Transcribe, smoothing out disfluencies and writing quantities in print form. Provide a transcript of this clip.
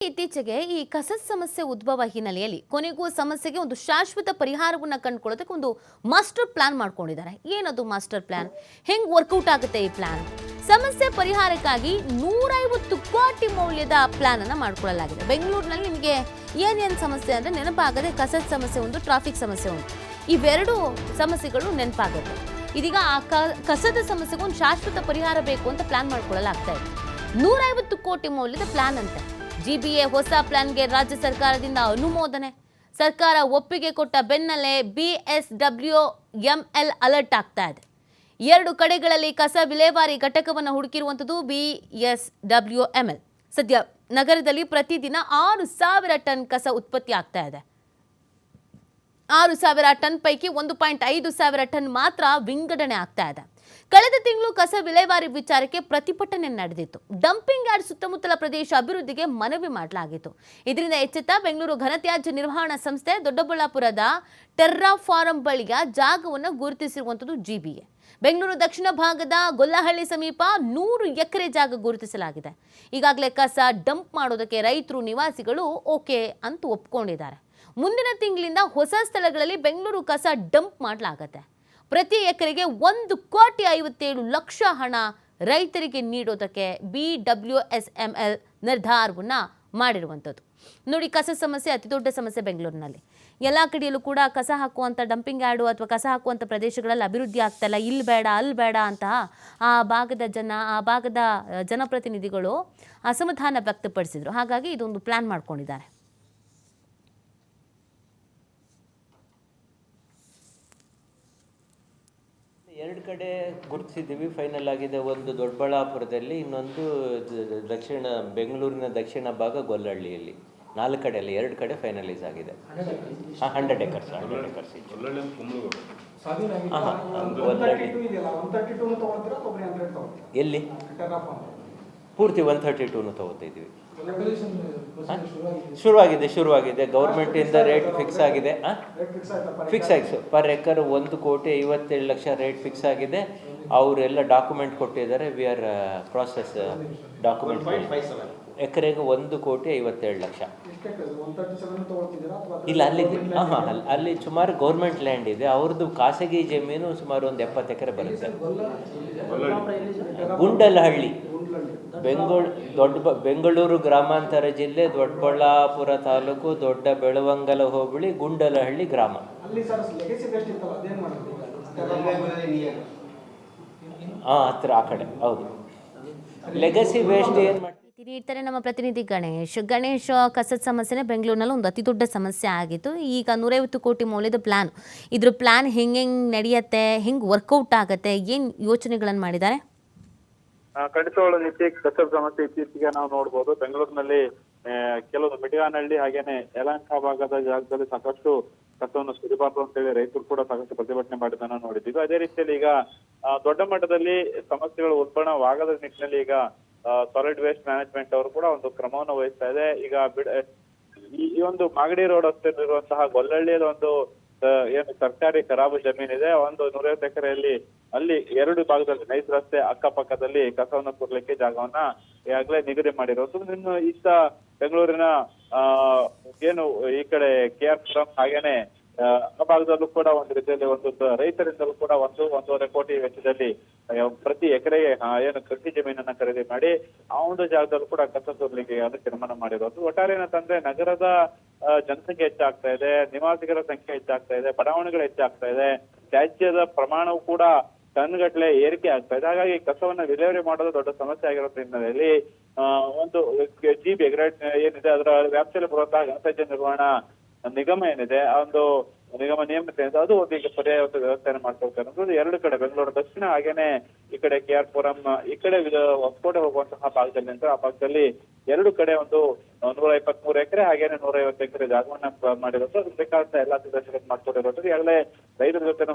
ಇತ್ತೀಚೆಗೆ ಈ ಕಸದ ಸಮಸ್ಯೆ ಉದ್ಭವ ಹಿನ್ನೆಲೆಯಲ್ಲಿ ಕೊನೆಗೂ ಸಮಸ್ಯೆಗೆ ಒಂದು ಶಾಶ್ವತ ಪರಿಹಾರವನ್ನು ಕಂಡುಕೊಳ್ಳೋದಕ್ಕೆ ಒಂದು ಮಾಸ್ಟರ್ ಪ್ಲಾನ್ ಮಾಡ್ಕೊಂಡಿದ್ದಾರೆ. ಏನದು ಮಾಸ್ಟರ್ ಪ್ಲಾನ್? ಹೆಂಗ್ ವರ್ಕೌಟ್ ಆಗುತ್ತೆ ಈ ಪ್ಲಾನ್? ಸಮಸ್ಯೆ ಪರಿಹಾರಕ್ಕಾಗಿ 150 ಕೋಟಿ ಮೌಲ್ಯದ ಪ್ಲಾನ್ ಅನ್ನು ಮಾಡಿಕೊಳ್ಳಲಾಗಿದೆ. ಬೆಂಗಳೂರಿನಲ್ಲಿ ನಿಮಗೆ ಏನೇನು ಸಮಸ್ಯೆ ಅಂದರೆ ನೆನಪಾಗದೆ ಕಸದ ಸಮಸ್ಯೆ ಒಂದು, ಟ್ರಾಫಿಕ್ ಸಮಸ್ಯೆ ಒಂದು. ಇವೆರಡು ಸಮಸ್ಯೆಗಳು ನೆನಪಾಗುತ್ತೆ. ಇದೀಗ ಆ ಕಸದ ಸಮಸ್ಯೆಗೆ ಒಂದು ಶಾಶ್ವತ ಪರಿಹಾರ ಬೇಕು ಅಂತ ಪ್ಲಾನ್ ಮಾಡ್ಕೊಳ್ಳಲಾಗ್ತಾ ಇದೆ. 150 ಕೋಟಿ ಮೌಲ್ಯದ ಪ್ಲಾನ್ ಅಂತೆ. ಜಿಬಿಎ ಹೊಸ ಪ್ಲಾನ್ಗೆ ರಾಜ್ಯ ಸರ್ಕಾರದಿಂದ ಅನುಮೋದನೆ. ಸರ್ಕಾರ ಒಪ್ಪಿಗೆ ಕೊಟ್ಟ ಬೆನ್ನಲ್ಲೇ BSWML ಅಲರ್ಟ್ ಆಗ್ತಾ ಇದೆ. 2 ಕಡೆಗಳಲ್ಲಿ ಕಸ ವಿಲೇವಾರಿ ಘಟಕವನ್ನು ಹುಡುಕಿರುವಂಥದ್ದು BSWML. ಸದ್ಯ ನಗರದಲ್ಲಿ ಪ್ರತಿದಿನ 6,000 ಟನ್ ಕಸ ಉತ್ಪತ್ತಿ ಆಗ್ತಾ ಇದೆ. 6,000 ಟನ್ ಪೈಕಿ 1.5 ಸಾವಿರ ಟನ್ ಮಾತ್ರ ವಿಂಗಡಣೆ ಆಗ್ತಾ ಇದೆ. ಕಳೆದ ತಿಂಗಳು ಕಸ ವಿಲೇವಾರಿ ವಿಚಾರಕ್ಕೆ ಪ್ರತಿಭಟನೆ ನಡೆದಿತ್ತು. ಡಂಪಿಂಗ್ ಯಾರ್ಡ್ ಸುತ್ತಮುತ್ತಲ ಪ್ರದೇಶ ಅಭಿವೃದ್ಧಿಗೆ ಮನವಿ ಮಾಡಲಾಗಿತ್ತು. ಇದರಿಂದ ಎಚ್ಚೆತ್ತ ಬೆಂಗಳೂರು ಘನತ್ಯಾಜ್ಯ ನಿರ್ವಹಣಾ ಸಂಸ್ಥೆ ದೊಡ್ಡಬಳ್ಳಾಪುರದ ಟೆರ್ರಾ ಫಾರಂ ಬಳಿಯ ಜಾಗವನ್ನು ಗುರುತಿಸಿರುವಂಥದ್ದು ಜಿಬಿಎ. ಬೆಂಗಳೂರು ದಕ್ಷಿಣ ಭಾಗದ ಗೊಲ್ಲಹಳ್ಳಿ ಸಮೀಪ 100 ಎಕರೆ ಜಾಗ ಗುರುತಿಸಲಾಗಿದೆ. ಈಗಾಗಲೇ ಕಸ ಡಂಪ್ ಮಾಡೋದಕ್ಕೆ ರೈತರು, ನಿವಾಸಿಗಳು ಓಕೆ ಅಂತ ಒಪ್ಕೊಂಡಿದ್ದಾರೆ. ಮುಂದಿನ ತಿಂಗಳಿಂದ ಹೊಸ ಸ್ಥಳಗಳಲ್ಲಿ ಬೆಂಗಳೂರು ಕಸ ಡಂಪ್ ಮಾಡಲಾಗುತ್ತೆ. ಪ್ರತಿ ಎಕರೆಗೆ 1,57,00,000 ಹಣ ರೈತರಿಗೆ ನೀಡೋದಕ್ಕೆ BWSML ನಿರ್ಧಾರವನ್ನು ಮಾಡಿರುವಂಥದ್ದು. ನೋಡಿ, ಕಸ ಸಮಸ್ಯೆ ಅತಿ ದೊಡ್ಡ ಸಮಸ್ಯೆ ಬೆಂಗಳೂರಿನಲ್ಲಿ. ಎಲ್ಲ ಕಡೆಯಲ್ಲೂ ಕೂಡ ಕಸ ಹಾಕುವಂಥ ಡಂಪಿಂಗ್ ಯಾರ್ಡು ಅಥವಾ ಕಸ ಹಾಕುವಂಥ ಪ್ರದೇಶಗಳಲ್ಲಿ ಅಭಿವೃದ್ಧಿ ಆಗ್ತಾಯಿಲ್ಲ. ಇಲ್ಲಿ ಬೇಡ ಅಲ್ಲಿ ಬೇಡ ಅಂತ ಆ ಭಾಗದ ಜನಪ್ರತಿನಿಧಿಗಳು ಅಸಮಾಧಾನ ವ್ಯಕ್ತಪಡಿಸಿದರು. ಹಾಗಾಗಿ ಇದೊಂದು ಪ್ಲಾನ್ ಮಾಡ್ಕೊಂಡಿದ್ದಾರೆ. ಎರಡು ಕಡೆ ಗುರುತಿಸಿದ್ದೀವಿ, ಫೈನಲ್ ಆಗಿದೆ. ಒಂದು ದೊಡ್ಡಬಳ್ಳಾಪುರದಲ್ಲಿ, ಇನ್ನೊಂದು ಬೆಂಗಳೂರಿನ ದಕ್ಷಿಣ ಭಾಗ ಗೊಲ್ಲಹಳ್ಳಿಯಲ್ಲಿ. 4 ಕಡೆಯಲ್ಲಿ 2 ಕಡೆ ಫೈನಲೈಸ್ ಆಗಿದೆ. 100 ಎಕರ್ಸ್ ಎಲ್ಲಿ ಪೂರ್ತಿ 132 ತಗೋತಾ ಇದ್ದೀವಿ. ಶುರುವಾಗಿದೆ. ಗೌರ್ಮೆಂಟಿಂದ ರೇಟ್ ಫಿಕ್ಸ್ ಆಗಿದೆ. ಫಿಕ್ಸ್ ಆಗಿದೆ ಪರ್ ಎಕರ್ 1,57,00,000 ರೇಟ್ ಫಿಕ್ಸ್ ಆಗಿದೆ. ಅವರೆಲ್ಲ ಡಾಕ್ಯುಮೆಂಟ್ ಕೊಟ್ಟಿದ್ದಾರೆ. We are process document. ಎಕರೆಗೆ 1,57,00,000. ಇಲ್ಲ, ಅಲ್ಲಿ ಸುಮಾರು ಗೌರ್ಮೆಂಟ್ ಲ್ಯಾಂಡ್ ಇದೆ. ಅವ್ರದ್ದು ಖಾಸಗಿ ಜಮೀನು ಸುಮಾರು ಒಂದು 70 ಎಕರೆ ಬರುತ್ತೆ. ಗುಂಡಲಹಳ್ಳಿ, ಬೆಂಗಳೂರು ಗ್ರಾಮಾಂತರ ಜಿಲ್ಲೆ, ದೊಡ್ಡಬಳ್ಳಾಪುರ ತಾಲೂಕು, ದೊಡ್ಡ ಬೆಳವಂಗಲ ಹೋಬಳಿ, ಗುಂಡಲಹಳ್ಳಿ ಗ್ರಾಮ. ಹತ್ರ ಆ ಕಡೆ. ಹೌದು, ಲೆಗಸಿ ವೇಸ್ಟ್ ಏನು ಮಾಡ್ತೀವಿ ಇರ್ತಾರೆ ನಮ್ಮ ಪ್ರತಿನಿಧಿ ಗಣೇಶ್. ಕಸದ ಸಮಸ್ಯೆನೇ ಬೆಂಗಳೂರಿನಲ್ಲಿ ಒಂದು ಅತಿ ದೊಡ್ಡ ಸಮಸ್ಯೆ ಆಗಿತ್ತು. ಈಗ 150 ಕೋಟಿ ಮೌಲ್ಯದ ಪ್ಲಾನ್. ಇದ್ರ ಪ್ಲಾನ್ ಹೆಂಗೆ ನಡೆಯುತ್ತೆ, ಹೆಂಗೆ ವರ್ಕೌಟ್ ಆಗುತ್ತೆ, ಏನು ಯೋಚನೆಗಳನ್ನು ಮಾಡಿದ್ದಾರೆ? ಖಂಡಿತವಾಗ್ಲೂ ನಿತ್ಯ ಕಸದ ಸಮಸ್ಯೆ ಇತ್ತೀಚೆಗೆ ನಾವು ನೋಡ್ಬೋದು. ಬೆಂಗಳೂರಿನಲ್ಲಿ ಕೆಲವು ಮಿಡಿಗಾನಹಳ್ಳಿ ಹಾಗೇನೆ ಯಲಹಂಕ ಭಾಗದ ಜಾಗದಲ್ಲಿ ಸಾಕಷ್ಟು ಕಸವನ್ನು ಸುರಿಬಾರ್ದು ಅಂತೇಳಿ ರೈತರು ಕೂಡ ಸಾಕಷ್ಟು ಪ್ರತಿಭಟನೆ ಮಾಡಿದ್ದನ್ನ ನೋಡಿದ್ದೀವಿ. ಅದೇ ರೀತಿಯಲ್ಲಿ ಈಗ ದೊಡ್ಡ ಮಟ್ಟದಲ್ಲಿ ಸಮಸ್ಯೆಗಳು ಉಲ್ಬಣವಾಗದ ನಿಟ್ಟಿನಲ್ಲಿ ಈಗ ಸಾಲಿಡ್ ವೇಸ್ಟ್ ಮ್ಯಾನೇಜ್ಮೆಂಟ್ ಅವರು ಕೂಡ ಒಂದು ಕ್ರಮವನ್ನು ವಹಿಸ್ತಾ ಇದೆ. ಈಗ ಈ ಒಂದು ಮಾಗಡಿ ರೋಡ್ ರಸ್ತೆಯಲ್ಲಿರುವಂತಹ ಗೊಲ್ಲಹಳ್ಳಿಯಲ್ಲಿ ಒಂದು ಏನು ಸರ್ಕಾರಿ ಖರಾಬು ಜಮೀನಿದೆ. ಒಂದು 150 ಎಕರೆಯಲ್ಲಿ ಅಲ್ಲಿ 2 ಭಾಗದಲ್ಲಿ ನೈಸ್ ರಸ್ತೆ ಅಕ್ಕಪಕ್ಕದಲ್ಲಿ ಕಸವನ್ನು ಕೂರ್ಲಿಕ್ಕೆ ಜಾಗವನ್ನ ಈಗಾಗಲೇ ನಿಗದಿ ಮಾಡಿರೋದು. ಇನ್ನು ಇತ್ತ ಬೆಂಗಳೂರಿನ ಏನು ಈ ಕಡೆ KR ಹಾಗೇನೆ ಆ ಭಾಗದಲ್ಲೂ ಕೂಡ ಒಂದು ರೀತಿಯಲ್ಲಿ ಒಂದು ರೈತರಿಂದಲೂ ಕೂಡ 1.5 ಕೋಟಿ ವೆಚ್ಚದಲ್ಲಿ ಪ್ರತಿ ಎಕರೆಗೆ ಏನು ಕೃಷಿ ಜಮೀನನ್ನ ಖರೀದಿ ಮಾಡಿ ಆ ಒಂದು ಜಾಗದಲ್ಲೂ ಕೂಡ ಕಸ ಸೂರ್ಲಿಕ್ಕೆ ತೀರ್ಮಾನ ಮಾಡಿರೋದು. ಒಟ್ಟಾರೆ ಏನಂತಂದ್ರೆ ನಗರದ ಜನಸಂಖ್ಯೆ ಹೆಚ್ಚಾಗ್ತಾ ಇದೆ, ನಿವಾಸಿಗರ ಸಂಖ್ಯೆ ಹೆಚ್ಚಾಗ್ತಾ ಇದೆ, ಬಡಾವಣೆಗಳು ಹೆಚ್ಚಾಗ್ತಾ ಇದೆ, ತ್ಯಾಜ್ಯದ ಪ್ರಮಾಣವು ಕೂಡ ಟನ್ಗಟ್ಟಲೆ ಏರಿಕೆ ಆಗ್ತಾ ಇದೆ. ಹಾಗಾಗಿ ಕಸವನ್ನ ವಿಲೇವಾರಿ ಮಾಡೋದು ದೊಡ್ಡ ಸಮಸ್ಯೆ ಆಗಿರೋ ಹಿನ್ನೆಲೆಯಲ್ಲಿ ಒಂದು ಏನಿದೆ ಅದರ ವ್ಯಾಪ್ತಿಯಲ್ಲಿ ಬರುವಂತಹ ಘನತ್ಯಾಜ್ಯ ನಿರ್ವಹಣಾ ನಿಗಮ ಏನಿದೆ, ಆ ಒಂದು ನಿಗಮ ನೇಮಕ ಅದು ಈಗ ಪರ್ಯಾಯ ವ್ಯವಸ್ಥೆಯನ್ನು ಮಾಡ್ಕೊಳ್ತಾರೆ ಅನ್ನೋದು. 2 ಕಡೆ ಬೆಂಗಳೂರು ದಕ್ಷಿಣ ಹಾಗೇನೆ ಈ ಕಡೆ KR ಪುರಂ, ಈ ಕಡೆ ಹೊಸಕೋಟೆ ಹೋಗುವಂತಹ ಭಾಗದಲ್ಲಿ ಆ ಭಾಗದಲ್ಲಿ 2 ಕಡೆ ಒಂದು 123 ಎಕರೆ ಹಾಗೇನೆ 150 ಎಕರೆ ಜಾಗವನ್ನ ಮಾಡಿರೋದು. ಅದಕ್ಕೆ ಬೇಕಾದಂತ ಎಲ್ಲಾ ಸಿದ್ಧತೆ ಮಾಡ್ಕೊಂಡಿರೋದು. ಈಗಾಗಲೇ ರೈತರ ಜೊತೆ